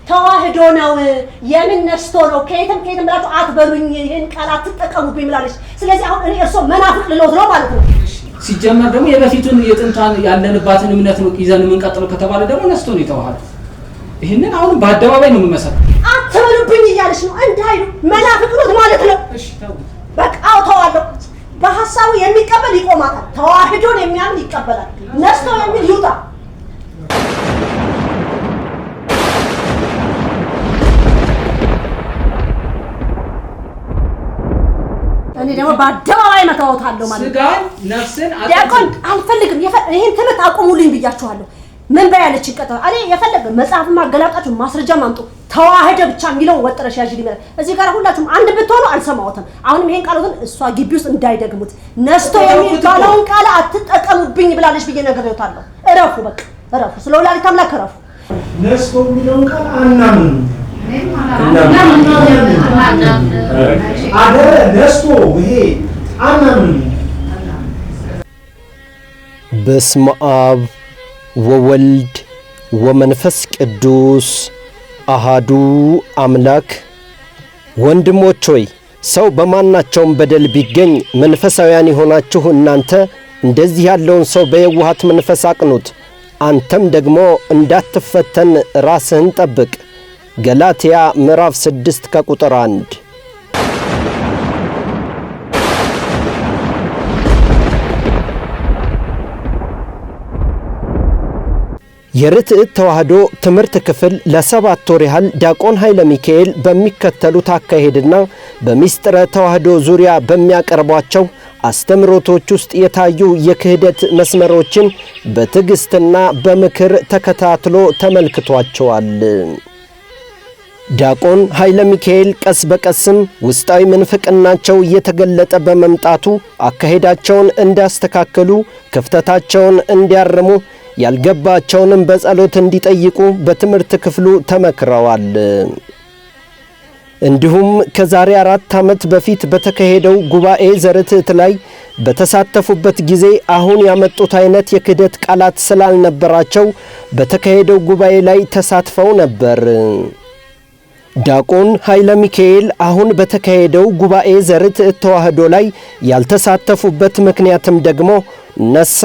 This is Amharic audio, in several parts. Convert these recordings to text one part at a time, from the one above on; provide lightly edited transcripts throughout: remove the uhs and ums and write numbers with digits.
ተዋህዶ ነው የምን ነስቶ ነው ከየትም ብላችሁ አትበሉኝ ይሄን ቃላት ተጠቀሙብኝ ብላለች ስለዚህ አሁን እኔ እርሶ መናፍቅ ልሎት ነው ማለት ነው ሲጀመር ደግሞ የበፊቱን የጥንታን ያለንባትን እምነት ነው ይዘን ምን ቀጥሎ ከተባለ ደግሞ ነስቶ ነው የተዋሃደ ይሄንን አሁን በአደባባይ ነው የምመሰክረው አትበሉብኝ እያለች ነው እንዳይሉ መናፍቅ ልሎት ማለት ነው እሺ ታው በቃ ተዋለው በሐሳቡ የሚቀበል ይቆማታል ተዋህዶን የሚያምን ይቀበላል ነስቶ የሚል ይውጣ እኔ ደግሞ በአደባባይ መታወታለሁ ማለት ስጋን ነፍስን ዲያቆን አልፈልግም ይሄን ትምህርት አቆሙልኝ ብያችኋለሁ ምን ባያለች ይቀጣ እኔ የፈለገ መጽሐፍ ማገላጣችሁ ማስረጃ ማምጡ ተዋህደ ብቻ የሚለው ወጥረሽ ያጅልኝ ማለት እዚህ ጋር ሁላችሁም አንድ ብትሆኑ አልሰማውትም አሁንም ይሄን ቃሉን እሷ ግቢ ውስጥ እንዳይደግሙት ነስቶ የሚባለውን ቃል አትጠቀሙብኝ ብላለች ብዬ ነገርታለሁ እረፉ በቃ እረፉ ስለ ወላዲተ አምላክ እረፉ ነስቶ የሚለውን ቃል አናምን አደረ ነስቶ ይሄ አናምን በስመ አብ ወወልድ ወመንፈስ ቅዱስ አሃዱ አምላክ ወንድሞች ሆይ ሰው በማናቸውም በደል ቢገኝ መንፈሳውያን የሆናችሁ እናንተ እንደዚህ ያለውን ሰው በየዋሃት መንፈስ አቅኑት አንተም ደግሞ እንዳትፈተን ራስህን ጠብቅ ገላትያ ምዕራፍ 6 ከቁጥር 1 የርትዕት ተዋህዶ ትምህርት ክፍል ለ7 ወር ያህል ዲያቆን ኃይለ ሚካኤል በሚከተሉት አካሄድና በሚስጥረ ተዋህዶ ዙሪያ በሚያቀርቧቸው አስተምሮቶች ውስጥ የታዩ የክህደት መስመሮችን በትዕግስትና በምክር ተከታትሎ ተመልክቷቸዋል። ዲያቆን ኃይለ ሚካኤል ቀስ በቀስም ውስጣዊ ምንፍቅናቸው እየተገለጠ በመምጣቱ አካሄዳቸውን እንዲያስተካክሉ ክፍተታቸውን እንዲያርሙ ያልገባቸውንም በጸሎት እንዲጠይቁ በትምህርት ክፍሉ ተመክረዋል። እንዲሁም ከዛሬ 4 ዓመት በፊት በተካሄደው ጉባኤ ዘርትዕት ላይ በተሳተፉበት ጊዜ አሁን ያመጡት አይነት የክህደት ቃላት ስላልነበራቸው በተካሄደው ጉባኤ ላይ ተሳትፈው ነበር። ዲያቆን ኃይለ ሚካኤል አሁን በተካሄደው ጉባኤ ዘርትዕት ተዋህዶ ላይ ያልተሳተፉበት ምክንያትም ደግሞ ነሳ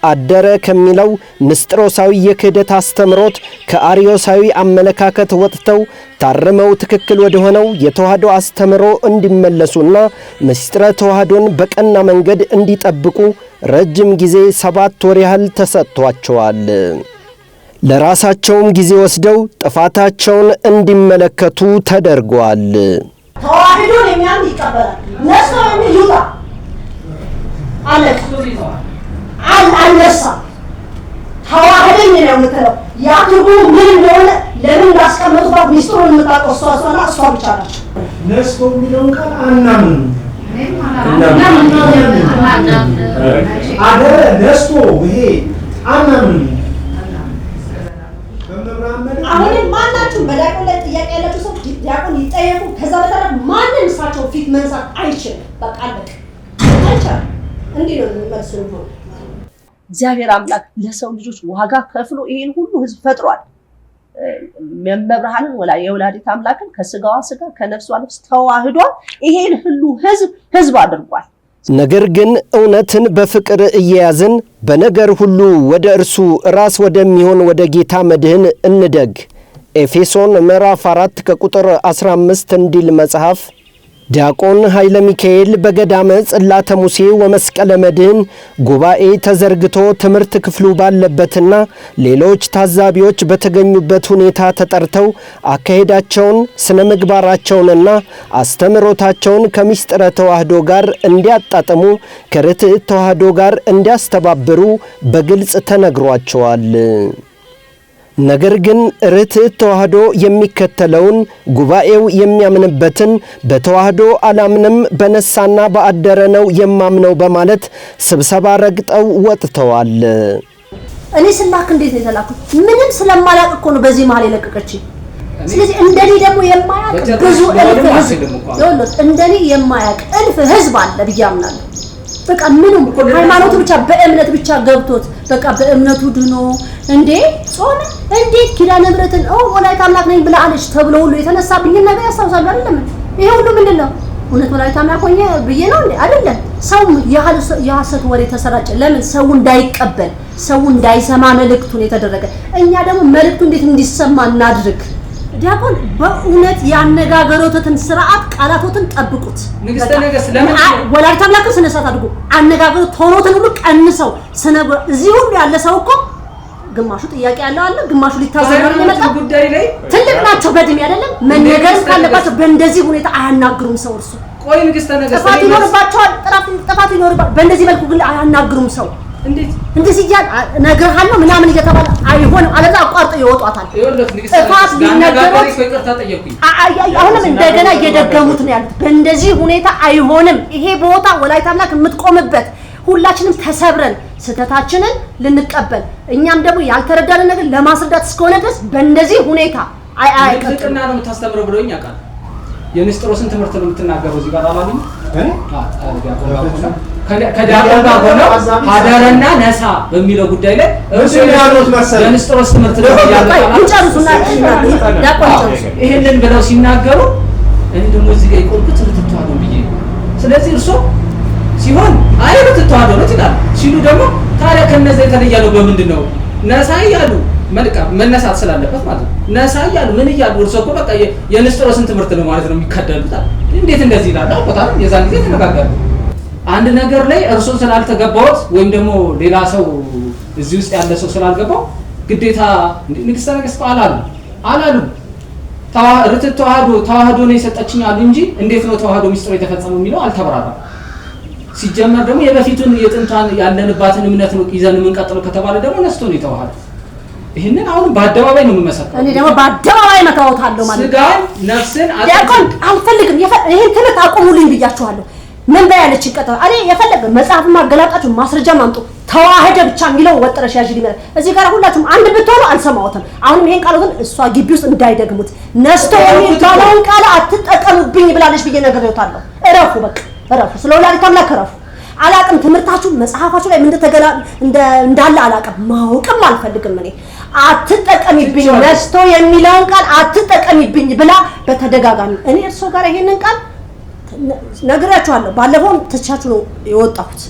አደረ ከሚለው ንስጥሮሳዊ የክህደት አስተምሮት ከአርዮሳዊ አመለካከት ወጥተው ታርመው ትክክል ወደ ሆነው የተዋህዶ አስተምሮ እንዲመለሱና ምስጢረ ተዋህዶን በቀና መንገድ እንዲጠብቁ ረጅም ጊዜ 7 ወር ያህል ተሰጥቷቸዋል። ለራሳቸውም ጊዜ ወስደው ጥፋታቸውን እንዲመለከቱ ተደርጓል። ተዋህዶን የሚያምን ይቀበላል ነስቶ የሚል ይውጣ አለቅ አልነሳ ተዋህደኝ ነው የምትለው ያትጉ ምን እንደሆነ ለምን እንዳስቀመጡባት ሚስጥሩን የምታውቀው እሷ ብቻ ናት። ነስቶ የሚለውን ቃል አናምን አደረ ነስቶ ይሄ አናምን አሁንም ማናችሁ በዲያቆን ላይ ጥያቄ ያላችሁ ሰው ዲያቆን ይጠየቁ። ከዛ በተረፈ ማንም እሳቸው ፊት መንሳት አይችልም። በቃ አለቀ አይቻልም። እንዲህ ነው የሚመስሉ ነው። እግዚአብሔር አምላክ ለሰው ልጆች ዋጋ ከፍሎ ይሄን ሁሉ ህዝብ ፈጥሯል። መብርሃንን የወላዲተ አምላክን ከስጋዋ ስጋ ከነፍሷ ነፍስ ተዋህዷል። ይሄን ሁሉ ህዝብ አድርጓል። ነገር ግን እውነትን በፍቅር እየያዝን በነገር ሁሉ ወደ እርሱ ራስ ወደሚሆን ወደ ጌታ መድህን እንደግ። ኤፌሶን ምዕራፍ 4 ከቁጥር 15 እንዲል መጽሐፍ ዲያቆን ኃይለ ሚካኤል በገዳመ ጽላተ ሙሴ ወመስቀለ መድህን ጉባኤ ተዘርግቶ ትምህርት ክፍሉ ባለበትና ሌሎች ታዛቢዎች በተገኙበት ሁኔታ ተጠርተው አካሄዳቸውን ስነ ምግባራቸውንና አስተምሮታቸውን ከምስጢረ ተዋህዶ ጋር እንዲያጣጥሙ ከርትዕት ተዋህዶ ጋር እንዲያስተባብሩ በግልጽ ተነግሯቸዋል። ነገር ግን ርትዕት ተዋህዶ የሚከተለውን ጉባኤው የሚያምንበትን በተዋህዶ አላምንም በነሳና በአደረ ነው የማምነው በማለት ስብሰባ ረግጠው ወጥተዋል። እኔ ስላክ እንዴት ነው የተላኩት? ምንም ስለማላቅ እኮ ነው በዚህ መሃል የለቀቀችኝ። ስለዚህ እንደኔ ደግሞ የማያቅ ብዙ እልፍ ህዝብ እንደኔ የማያቅ እልፍ ህዝብ አለ ብዬ አምናለሁ። በቃ ምንም ሃይማኖቱ ብቻ በእምነት ብቻ ገብቶት በቃ በእምነቱ ድኖ እንዴ ጾም እንዴት ኪዳነ ምሕረትን ወላዲተ አምላክ ነኝ ብላ አለች ተብሎ ሁሉ የተነሳብኝ ነገር ያስታውሳሉ አይደለም? ይሄ ሁሉ ምንድነው? እውነት ወላዲተ አምላክ ሆኜ ብዬ ነው እንዴ? አይደለም። ሰው የሐሰት ወሬ ተሰራጨ። ለምን? ሰው እንዳይቀበል፣ ሰው እንዳይሰማ መልእክቱን የተደረገ። እኛ ደግሞ መልእክቱ እንዴት እንዲሰማ እናድርግ። ዲያቆን በእውነት ያነጋገሮትን ስርዓት ቃላቶትን ጠብቁት። ንግስተ ነገስት ለምን ወላዲተ አምላክ ስነ ስርዓት አድርጉ። አነጋገሩ ቶኖትን ሁሉ ቀንሰው እዚህ ሁሉ ያለ ሰው እኮ ግማሹ ጥያቄ ያለው አለ፣ ግማሹ ሊታዘበው የመጣ ጉዳይ ላይ ትልቅ ናቸው በእድሜ አይደለም መነገር ካለባቸው በእንደዚህ ሁኔታ አያናግሩም ሰው። እርሱ ቆይ ንግስተ ነገስት ጥፋት ይኖርባቸዋል፣ ጥፋት ይኖርባቸዋል። በእንደዚህ መልኩ ግን አያናግሩም ሰው። እንዴት እንደዚህ ይያል ነግርሃለሁ ምናምን እየተባለ አይሆንም። አለዛ አቋርጠው ይወጧታል። ጥፋት ሊነገሩት ይቅርታ ጠየቁኝ። አሁንም እንደገና እየደገሙት ነው ያሉት። በእንደዚህ ሁኔታ አይሆንም። ይሄ ቦታ ወላዲተ አምላክ የምትቆምበት ሁላችንም ተሰብረን ስህተታችንን ልንቀበል እኛም ደግሞ ያልተረዳንን ነገር ለማስረዳት እስከሆነ ድረስ በእንደዚህ ሁኔታ አይቀጥልና ነው የምታስተምረው ብለውኝ ያውቃል። የንስጥሮስን ትምህርት ነው የምትናገረው እዚህ ጋር አላልኝ? ከዲያቆን ጋር ሆነው ሀደረና ነሳ በሚለው ጉዳይ ላይ የንስጥሮስ ትምህርት ነው ይሄንን ብለው ሲናገሩ እኔ ደግሞ እዚህ ጋር የቆምኩት ልትተዋዶ ብዬ ስለዚህ እርሶ ሲሆን አይ ልትተዋዶ ነው ይላል ሲሉ ደግሞ ታዲያ ከነዛ የተለያለው በምንድን ነው? ነሳ እያሉ መልካም መነሳት ስላለበት ማለት ነው። ነሳ እያሉ ምን እያሉ እርሶ እኮ በቃ የንስጥሮስን ትምህርት ነው ማለት ነው የሚከተሉት። እንዴት እንደዚህ ይላል? አውቆታል። የዛን ጊዜ ተነጋገሩ። አንድ ነገር ላይ እርሶ ስላልተገባውት ወይም ደግሞ ሌላ ሰው እዚህ ውስጥ ያለ ሰው ስላልገባው ግዴታ ንግስተ ነገስት አላሉ ተዋህዶ ነው የሰጠችኝ አሉ እንጂ እንዴት ነው ተዋህዶ ሚስጥሩ የተፈጸመው የሚለው አልተብራራም። ሲጀመር ደግሞ የበፊቱን የጥንቷን ያለንባትን እምነት ነው ይዘን የምንቀጥለው ከተባለ ደግሞ ነስቶ ነው የተዋህዶ። ይሄንን አሁን በአደባባይ ነው የምመሰክረው። እኔ ደግሞ በአደባባይ መታወታለሁ ማለት ነው። ስጋን ነፍስን ዲያቆን አልፈልግም። ይሄን ትምህርት አቁሙልኝ ብያችኋለሁ። ምን ባያለች ይቀጣው እኔ የፈለገ መጽሐፍ ማገላጣችሁ ማስረጃ ማምጡ ተዋህደ ብቻ የሚለው ወጥረሽ ያጅሪ ማለት እዚህ ጋር ሁላችሁም አንድ ብትሆኑ አልሰማውትም። አሁንም ይሄን ቃሉን እሷ ግቢ ውስጥ እንዳይደግሙት ነስቶ የሚባለውን ቃል አትጠቀሙብኝ ብላለች ብዬ ነግሬዎታለሁ። እረፉ፣ በቃ እረፉ። ስለ ወላዲተ አምላክ እረፉ። አላቅም ትምህርታችሁ መጽሐፋችሁ ላይ ምን እንዳለ አላቅም፣ ማወቅም አልፈልግም። እኔ አትጠቀሚብኝ ነስቶ የሚለውን ቃል አትጠቀሚብኝ ብላ በተደጋጋሚ እኔ እርሶ ጋር ይሄንን ቃል ነግራችኋለሁ። ባለፈውም ተቻችሁ ነው የወጣሁት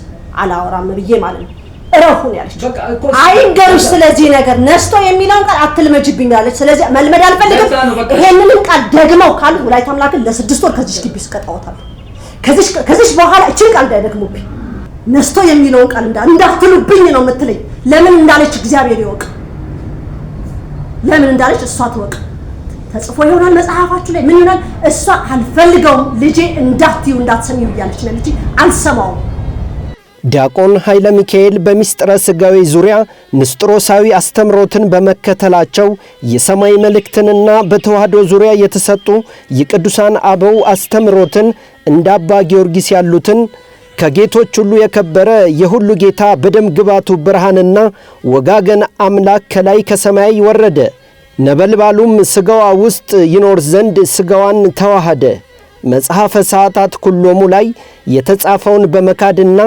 አላወራም ብዬ ማለት ነው። እረፉን ያለች አይንገሩሽ። ስለዚህ ነገር ነስቶ የሚለውን ቃል አትልመጅብኝ ያለች። ስለዚህ መልመድ አልፈልግም። ይሄንንም ቃል ደግመው ካሉ ወላዲተ አምላክን ለ6 ወር ከዚህ ግቢ ውስጥ ቀጣውታለሁ። ከዚህ በኋላ እቺን ቃል እንዳይደግሙብኝ ነስቶ የሚለውን ቃል እንዳትሉብኝ ነው የምትለኝ። ለምን እንዳለች እግዚአብሔር ይወቅ። ለምን እንዳለች እሷ ትወቅ። ተጽፎ ይሆናል መጽሐፋችሁ ላይ ምን ይሆናል? እሷ አልፈልገውም ልጄ እንዳትዩ እንዳትሰሚው እያለች ነው እንጂ አልሰማውም። ዲያቆን ኃይለ ሚካኤል በሚስጥረ ሥጋዌ ዙሪያ ንስጥሮሳዊ አስተምሮትን በመከተላቸው የሰማይ መልእክትንና በተዋህዶ ዙሪያ የተሰጡ የቅዱሳን አበው አስተምሮትን እንደ አባ ጊዮርጊስ ያሉትን ከጌቶች ሁሉ የከበረ የሁሉ ጌታ በደም ግባቱ ብርሃንና ወጋገን አምላክ ከላይ ከሰማይ ወረደ፣ ነበልባሉም ሥጋዋ ውስጥ ይኖር ዘንድ ሥጋዋን ተዋሃደ መጽሐፈ ሰዓታት ኩሎሙ ላይ የተጻፈውን በመካድና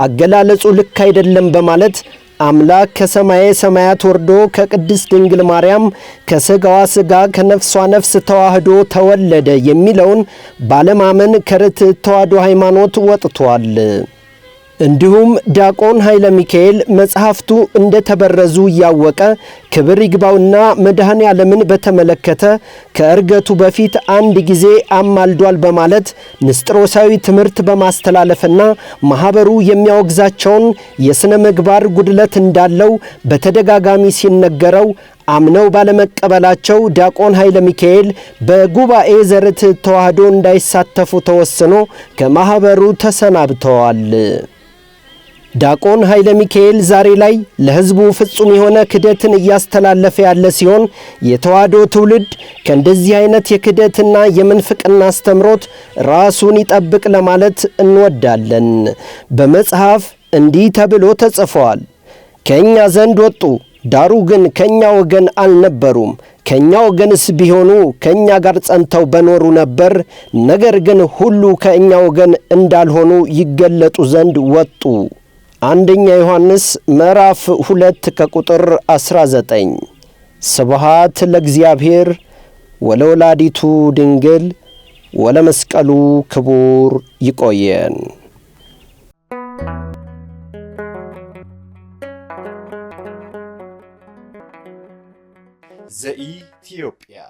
አገላለጹ ልክ አይደለም በማለት አምላክ ከሰማየ ሰማያት ወርዶ ከቅድስት ድንግል ማርያም ከሥጋዋ ሥጋ ከነፍሷ ነፍስ ተዋህዶ ተወለደ የሚለውን ባለማመን ከርትዕት ተዋህዶ ሃይማኖት ወጥቷል። እንዲሁም ዲያቆን ኃይለ ሚካኤል መጽሐፍቱ እንደ ተበረዙ እያወቀ ክብር ይግባውና መድኃኔ ዓለምን በተመለከተ ከእርገቱ በፊት አንድ ጊዜ አማልዷል በማለት ንስጥሮሳዊ ትምህርት በማስተላለፍና ማኅበሩ የሚያወግዛቸውን የሥነ ምግባር ጉድለት እንዳለው በተደጋጋሚ ሲነገረው አምነው ባለመቀበላቸው ዲያቆን ኃይለ ሚካኤል በጉባኤ ዘርትዕት ተዋህዶ እንዳይሳተፉ ተወስኖ ከማኅበሩ ተሰናብተዋል። ዲያቆን ኃይለ ሚካኤል ዛሬ ላይ ለሕዝቡ ፍጹም የሆነ ክደትን እያስተላለፈ ያለ ሲሆን የተዋህዶ ትውልድ ከእንደዚህ አይነት የክደትና የምንፍቅና አስተምሮት ራሱን ይጠብቅ ለማለት እንወዳለን። በመጽሐፍ እንዲህ ተብሎ ተጽፏል። ከእኛ ዘንድ ወጡ ዳሩ ግን ከኛ ወገን አልነበሩም። ከኛ ወገንስ ቢሆኑ ከኛ ጋር ጸንተው በኖሩ ነበር። ነገር ግን ሁሉ ከኛ ወገን እንዳልሆኑ ይገለጡ ዘንድ ወጡ። አንደኛ ዮሐንስ ምዕራፍ 2 ከቁጥር 19። ስብሐት ለእግዚአብሔር ወለወላዲቱ ድንግል ወለመስቀሉ ክቡር። ይቆየን። ዘኢትዮጵያ